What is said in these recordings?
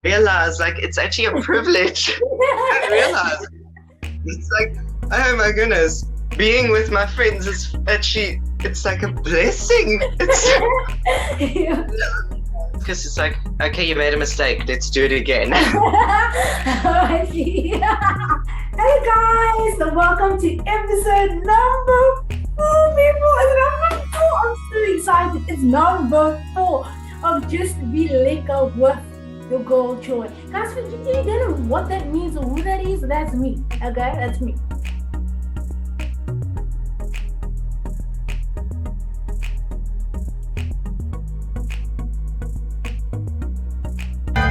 realize like it's actually a privilege. I didn't realize. It's like, oh my goodness, being with my friends is actually, it's like a blessing. Yeah. Because it's like, okay, you made a mistake, let's do it again. I see. Hey guys, welcome to episode number 4, people. It's number 4. I'm so excited. It's number 4 of Just Be Liquor with your girl Joy. Guys, if you don't know what that means or who that is, that's me. Okay, that's me.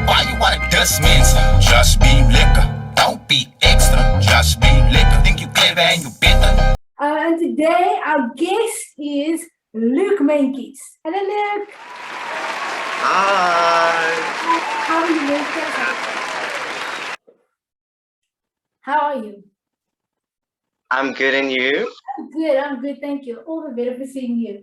Why you wanna dust means just be liquor. Don't be extra, just be liquor. Think you clever and you better. And today our guest is Luke Meintjies. Hello, Luke. Hi. How are you, Luke? How are you? I'm good, and you? I'm good, thank you. All the better for seeing you.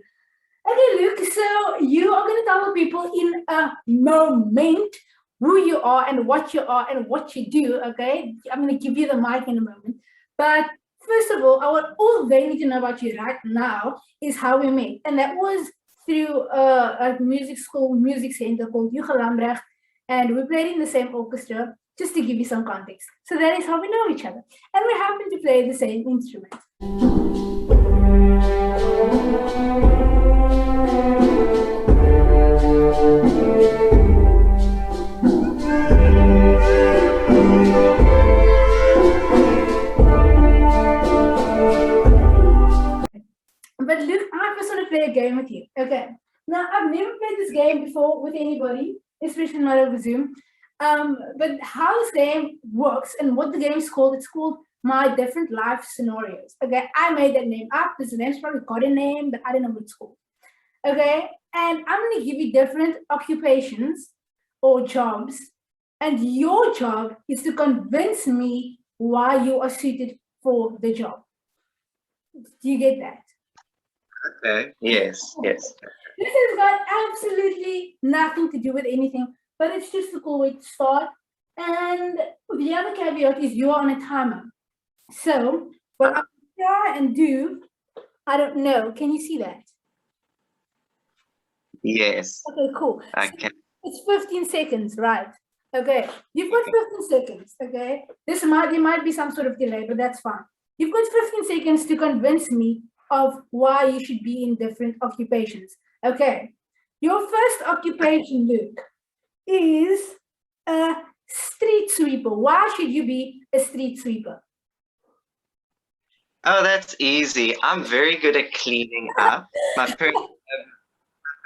Okay, Luke, so you are going to tell the people in a moment who you are and what you do, okay? I'm going to give you the mic in a moment. But first of all they need to know about you right now is how we met. And that was through a music school, music center called Lambrecht, and we played in the same orchestra, just to give you some context. So that is how we know each other. And we happen to play the same instrument. But Luke, I just want to play a game with you. Okay. Now, I've never played this game before with anybody, especially not over Zoom. But how this game works and what the game is called, it's called My Different Life Scenarios. Okay, I made that name up. This name's probably got a name, but I don't know what it's called. Okay, and I'm going to give you different occupations or jobs, and your job is to convince me why you are suited for the job. Do you get that? Okay, yes. This has got absolutely nothing to do with anything, but it's just a cool way to start. And the other caveat is you are on a timer. So what I'm going to try and do, I don't know. Can you see that? Yes. Okay, cool. Okay. So it's 15 seconds, right? Okay. You've got 15 seconds, okay? There might be some sort of delay, but that's fine. You've got 15 seconds to convince me of why you should be in different occupations. Okay. Your first occupation, Luke, is a street sweeper. Why should you be a street sweeper? Oh, that's easy. I'm very good at cleaning up. My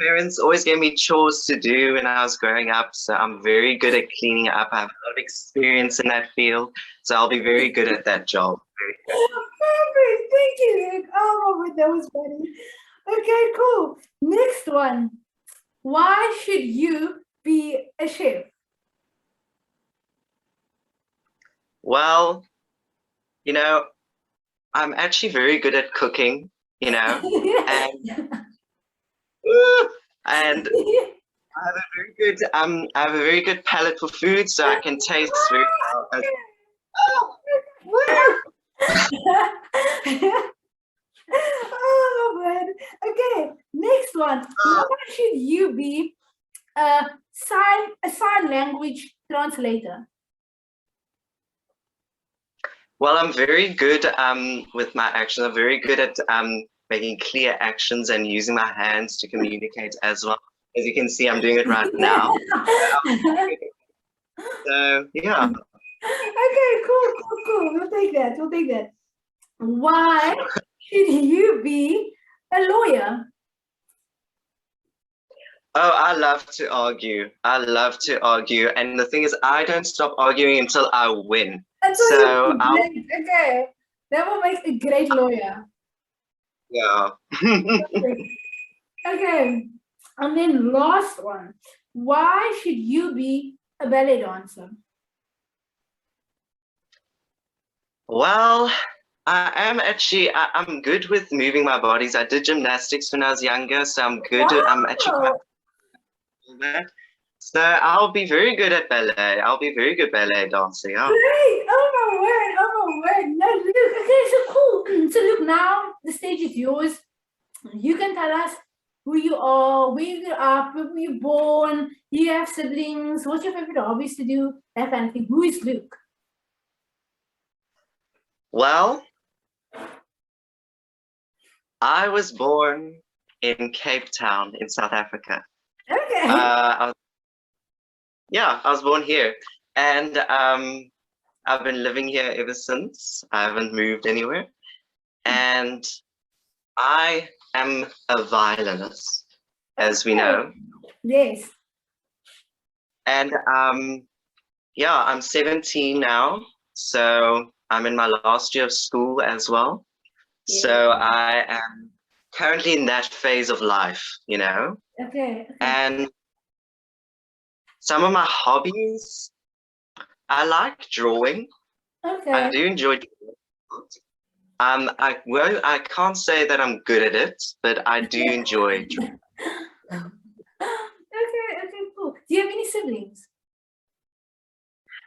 parents always gave me chores to do when I was growing up, so I'm very good at cleaning up. I have a lot of experience in that field, so I'll be very good at that job. Perfect. Thank you, Luke. Oh, that was funny. Okay, cool. Next one. Why should you be a chef? Well, I'm actually very good at cooking, and I have a very good palate for food, so I can taste very well. Oh man. Okay, next one. Why should you be a sign language translator? Well, I'm very good with my actions. I'm very good at making clear actions and using my hands to communicate as well. As you can see, I'm doing it right now. So, yeah. Okay, cool. We'll take that. Why should you be a lawyer? Oh, I love to argue. And the thing is, I don't stop arguing until I win. So okay. That will make a great lawyer. Yeah. Okay. And then last one. Why should you be a ballet dancer? Well, I'm good with moving my bodies. I did gymnastics when I was younger, so I'm good. I'm actually quite that. So I'll be very good at ballet. I'll be very good ballet dancer. Yeah. Great! Oh my word! Oh my word! No, Luke. Okay, so cool. So Luke, now the stage is yours. You can tell us who you are, where you grew up, where were you born, you have siblings, what's your favorite hobbies to do, that kind of thing. Who is Luke? Well, I was born in Cape Town in South Africa. Okay. I was born here, and I've been living here ever since. I haven't moved anywhere, and I am a violinist, as we know. Yes. And I'm 17 now, so I'm in my last year of school as well. Yeah. So I am currently in that phase of life, you know. Okay. And some of my hobbies, I like drawing. Okay. I do enjoy drawing. I can't say that I'm good at it, but I do enjoy drawing. Okay, cool. Do you have any siblings?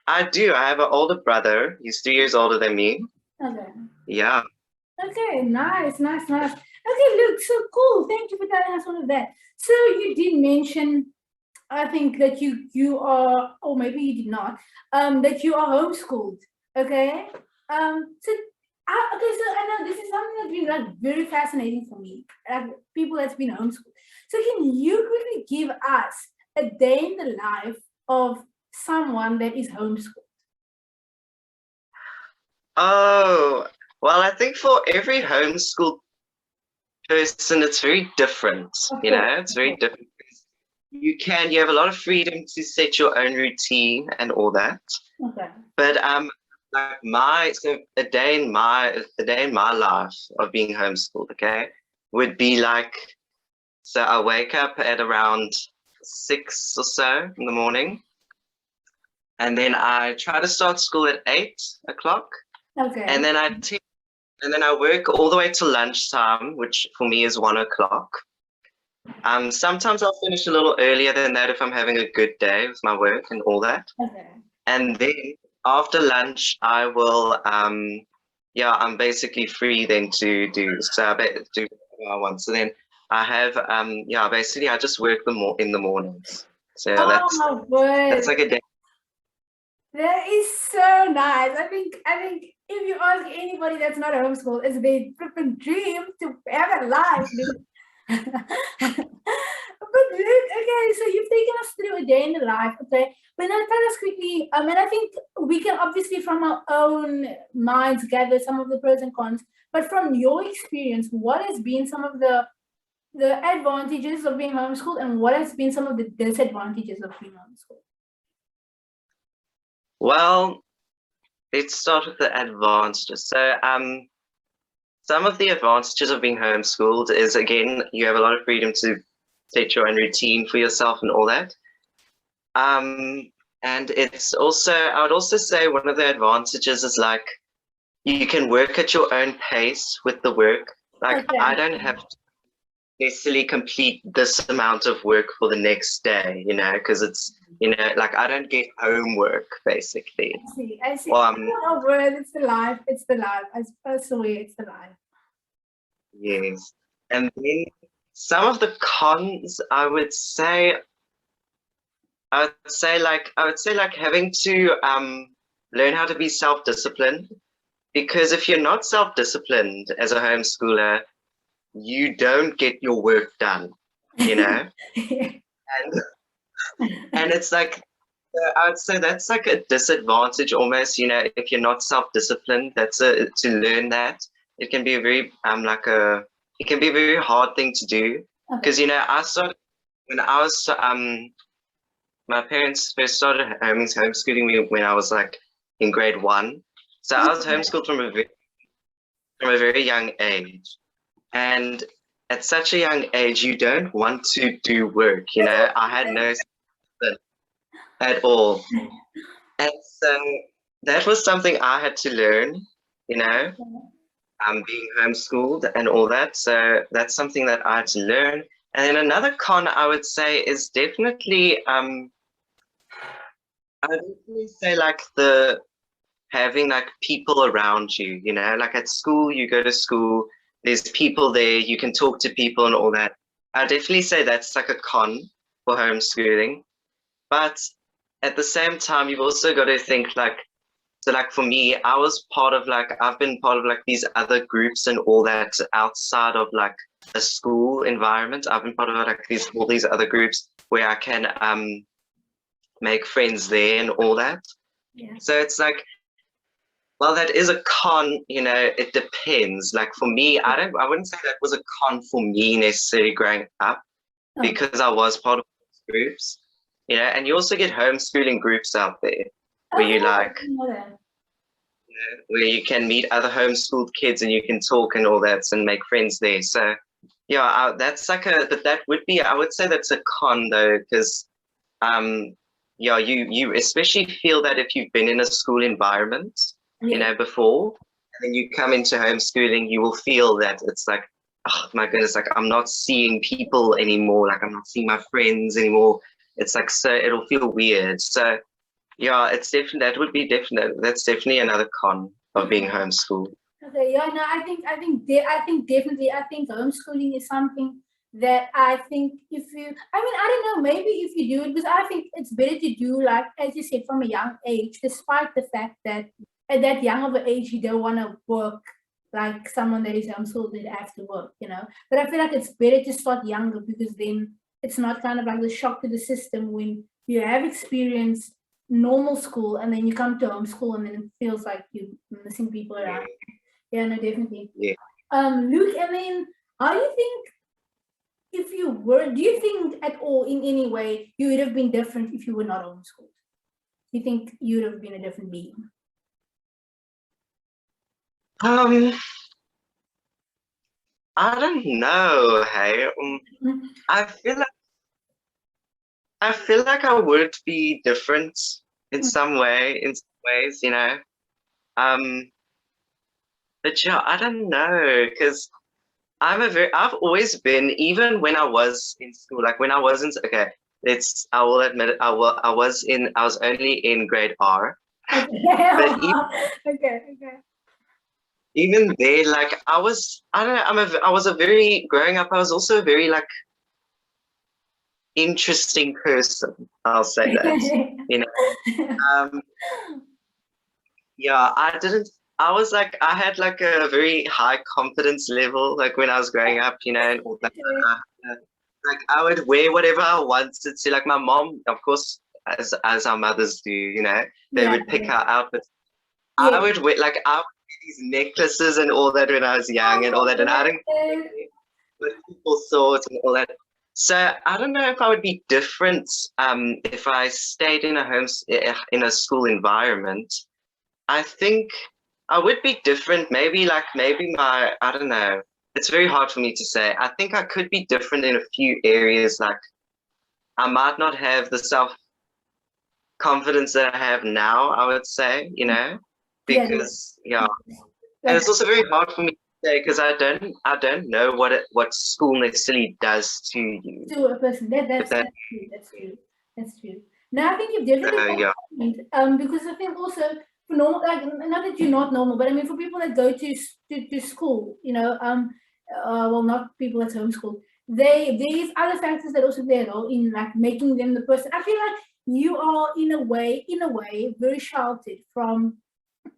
I do. I have an older brother. He's 3 years older than me. Okay. Yeah. Okay, nice. Okay, Luke, so cool. Thank you for telling us all of that. So you did mention, I think that you are, or maybe you did not, that you are homeschooled. Okay. So I know this is something that's been like very fascinating for me. People that's been homeschooled. So can you quickly give us a day in the life of someone that is homeschooled? Oh, well, I think for every homeschool person, it's very different. You know, it's very different. You have a lot of freedom to set your own routine and all that. Okay. But a day in my life of being homeschooled, okay, would be like, so I wake up at around 6 or so in the morning, and then I try to start school at 8 o'clock. Okay. And then I work all the way to lunchtime, which for me is 1 o'clock. Sometimes I'll finish a little earlier than that if I'm having a good day with my work and all that. Okay. And then after lunch, I will, I'm basically free then to do what I want. So then I have, basically I just work in the mornings. So that's like a day. That is so nice. I think if you ask anybody that's not homeschooled, it's their flipping dream to have a life. But Luke, okay, so you've taken us through a day in the life, okay? But now tell us quickly, and I think we can obviously from our own minds gather some of the pros and cons, but from your experience, what has been some of the advantages of being homeschooled and what has been some of the disadvantages of being homeschooled? Well, let's start with the advantages. So, some of the advantages of being homeschooled is, again, you have a lot of freedom to set your own routine for yourself and all that. And it's also, I would also say one of the advantages is like, you can work at your own pace with the work. Like, okay. I don't have to necessarily complete this amount of work for the next day, you know, because it's, you know, like I don't get homework basically. I see. Oh, word, it's the life. It's the life. Personally, it's the life. Yes. And then some of the cons, I would say like having to learn how to be self-disciplined, because if you're not self-disciplined as a homeschooler, you don't get your work done, you know. And it's like, I would say that's like a disadvantage almost, you know, if you're not self-disciplined. To learn that it can be a very it can be a very hard thing to do, because you know, when I was my parents first started homeschooling me when I was like in grade 1, so I was homeschooled from a very young age. And at such a young age, you don't want to do work, you know. I had no discipline at all. And so that was something I had to learn, you know, being homeschooled and all that. So that's something that I had to learn. And then another con I would say is definitely I would definitely say like the having like people around you, you know, like at school, you go to school, there's people there, you can talk to people and all that. I definitely say that's like a con for homeschooling. But at the same time, you've also got to think like, so like for me, I've been part of like these other groups and all that outside of like a school environment. I've been part of like all these other groups where I can make friends there and all that. Yeah. So it's like, well, that is a con, you know, it depends. Like for me, I wouldn't say that was a con for me necessarily growing up because I was part of those groups, you know, and you also get homeschooling groups out there where Okay, you like, I didn't know that. where you can meet other homeschooled kids and you can talk and all that and make friends there. So yeah, that's like but that would be, I would say that's a con though, because yeah, you especially feel that if you've been in a school environment, you Yeah. know, before, and then you come into homeschooling, you will feel that it's like, oh my goodness, like I'm not seeing people anymore, like I'm not seeing my friends anymore. It's like, so it'll feel weird. So yeah, it's definitely, that's definitely another con of being homeschooled. Okay, yeah, no, I think definitely, I think homeschooling is something that I think if you, I mean, I don't know, maybe if you do it, because I think it's better to do, like, as you said, from a young age, despite the fact that at that young of an age, you don't want to work like someone that is homeschooled that have to work, you know. But I feel like it's better to start younger because then it's not kind of like the shock to the system when you have experienced normal school and then you come to homeschool and then it feels like you're missing people around. Yeah, no, definitely. Yeah. Luke, I mean, how do you think if you were, do you think at all in any way you would have been different if you were not homeschooled? Do you think you would have been a different being? Um, I don't know. Hey, I feel like I would be different in some ways, you know. Um, but yeah, I don't know because I've always been, even when I was in school, like when I wasn't, okay, I will admit it, I was only in grade R, Okay. but Okay. even there, like I don't know, I was a very, growing up, I was also a very like interesting person. I'll say that, you know. Um, yeah, I was like, I had like a very high confidence level, like when I was growing up, you know, and all that. Like I would wear whatever I wanted to. Like my mom, of course, as our mothers do, you know, they Yeah, would pick our outfits. yeah. I would wear these necklaces and all that when I was young and all that, and I didn't care what people thought and all that. So I don't know if I would be different if I stayed in in a school environment. I think I would be different. Maybe I don't know. It's very hard for me to say. I think I could be different in a few areas. Like I might not have the self confidence that I have now, I would say, you know, Yeah, because yeah. And like it's also very hard for me to say because I don't know what school necessarily does to you. to a person. If that That's true. That's true. That's true. Now I think you've definitely got yeah. a point, because I think also for normal, like not that you're not normal, but I mean for people that go to school, you know, well not people at homeschool, there's other factors that also play a role in like making them the person. I feel like you are in a way, very sheltered from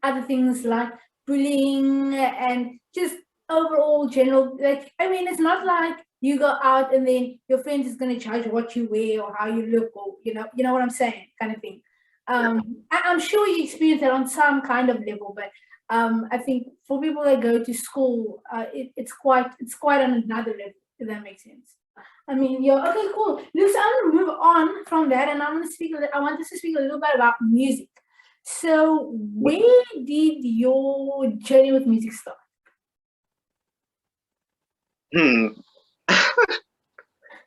other things like bullying and just overall general, like I mean it's not like you go out and then your friend is going to judge what you wear or how you look, or you know what I'm saying, kind of thing. I'm sure you experience that on some kind of level, but I think for people that go to school, it's quite on another level, if that makes sense. I mean, yeah, okay, cool. Luke, so I'm gonna move on from that, and I want us to speak a little bit about music. So, where did your journey with music start? Hmm.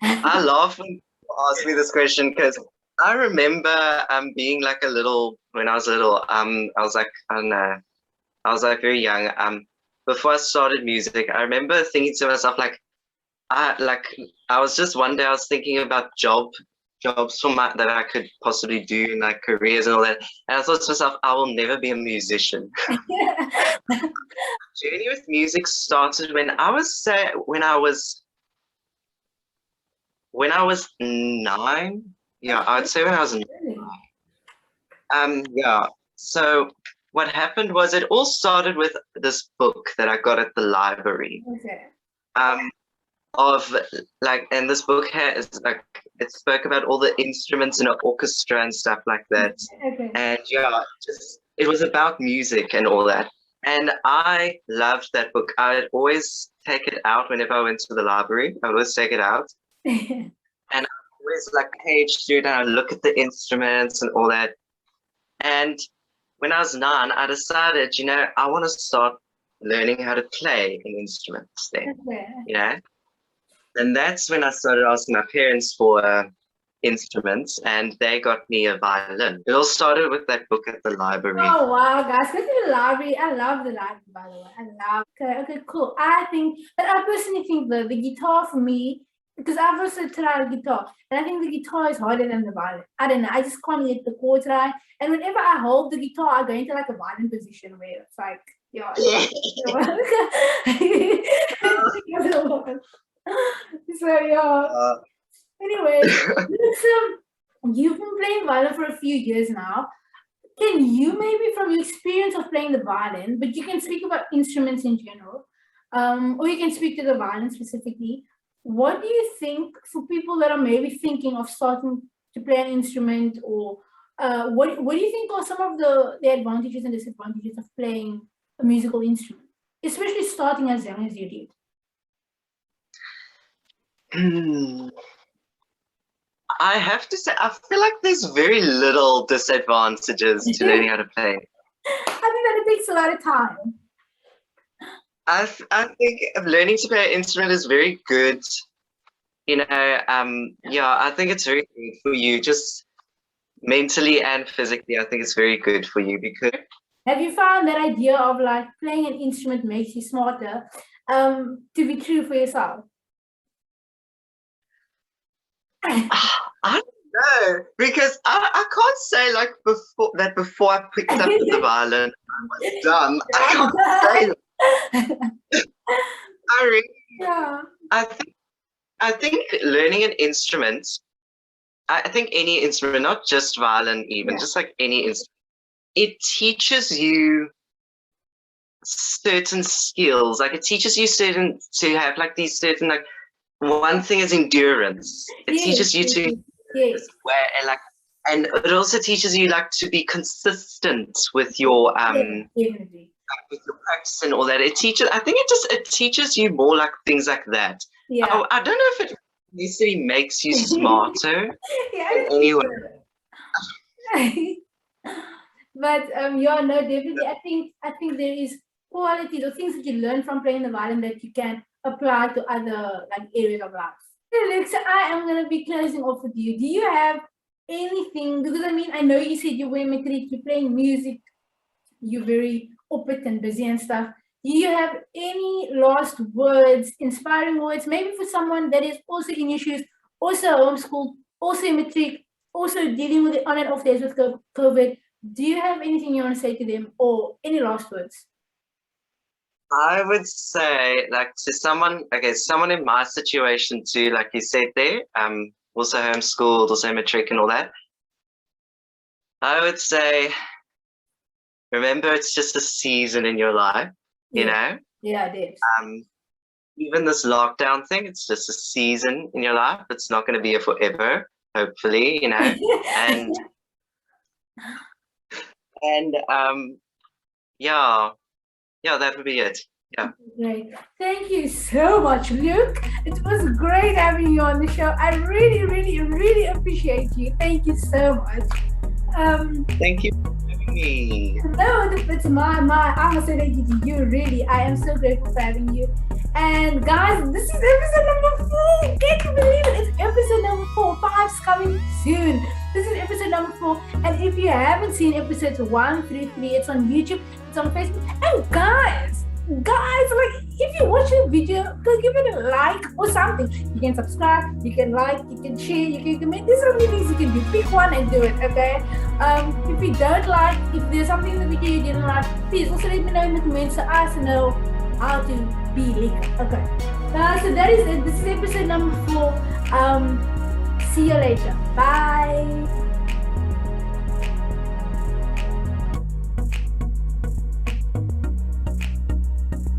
I laugh when people ask me this question because I remember being like a little when I was little, I was like, I don't know, I was like very young. Before I started music, I remember thinking to myself like I was just one day I was thinking about job jobs that I could possibly do in like careers and all that. And I thought to myself, I will never be a musician. Journey with music started when I was 9. Yeah, I'd say when I was 9. Yeah. So what happened was it all started with this book that I got at the library. Okay. Of like, and this book has like, it spoke about all the instruments in an orchestra and stuff like that. Okay. And yeah, it was about music and all that. And I loved that book. I'd always take it out whenever I went to the library. I would always take it out. And I always like page through it and I look at the instruments and all that. And when I was 9, I decided, I want to start learning how to play an instrument then, Okay. And that's when I started asking my parents for instruments, and they got me a violin. It all started with that book at the library. Oh wow, guys, go to the library. I love the library, by the way. Okay, cool. I personally think the guitar for me, because I've also tried guitar, and I think the guitar is harder than the violin. I don't know, I just can't get the chords right. And whenever I hold the guitar, I go into like a violin position where it's like, yeah. So yeah. Anyway, you've been playing violin for a few years now. Can you maybe, from your experience of playing the violin, but you can speak about instruments in general, or you can speak to the violin specifically, what do you think for people that are maybe thinking of starting to play an instrument, or what do you think are some of the advantages and disadvantages of playing a musical instrument, especially starting as young as you did? I have to say, I feel like there's very little disadvantages to learning how to play. I think that it takes a lot of time. I think learning to play an instrument is very good. Yeah, I think it's very good for you, just mentally and physically. I think it's very good for you because. Have you found that idea of like playing an instrument makes you smarter to be true for yourself? I don't know, because I can't say like before I picked up the violin I was dumb. I can't say that. I think learning an instrument, I think any instrument, not just violin even, just like any instrument, it teaches you certain skills. Like it teaches you to have like these certain like, one thing is endurance. It teaches you to and it also teaches you like to be consistent with your with your practice and all that. It teaches you more like things like that. Yeah. I don't know if it necessarily makes you smarter. Anyway. But definitely. I think there is qualities or things that you learn from playing the violin that you can apply to other like areas of life. Alexa, I am gonna be closing off with you. Do you have anything? Because I know you said you were matric, you're playing music, you're very open and busy and stuff. Do you have any last words, inspiring words, maybe for someone that is also in your shoes, also homeschooled, also in matric, also dealing with the on and off days with COVID? Do you have anything you want to say to them, or any last words? I would say, like, to someone in my situation too, like you said there, also homeschooled, also matric and all that. I would say, remember, it's just a season in your life, you know? Yeah, it is. Even this lockdown thing, it's just a season in your life. It's not going to be a forever, hopefully, you know? and that would be it. Yeah. Great. Thank you so much, Luke. It was great having you on the show. I really, really, really appreciate you. Thank you so much. Thank you for having me. No, it's my. I must say thank you to you. Really, I am so grateful for having you. And guys, this is episode number 4. Can't you believe it? It's episode number 4. 5's coming soon. This is episode number 4. And if you haven't seen episodes 1 through 3, it's on YouTube, it's on Facebook. And guys, guys, like if you watch a video, go give it a like or something. You can subscribe, you can like, you can share, you can comment. There's so many things you can do. Pick one and do it, okay? If you don't like, if there's something in the video you didn't like, please also let me know in the comments so I know how to be lekker. Okay. So that is it. This is episode number 4. See you later. Bye.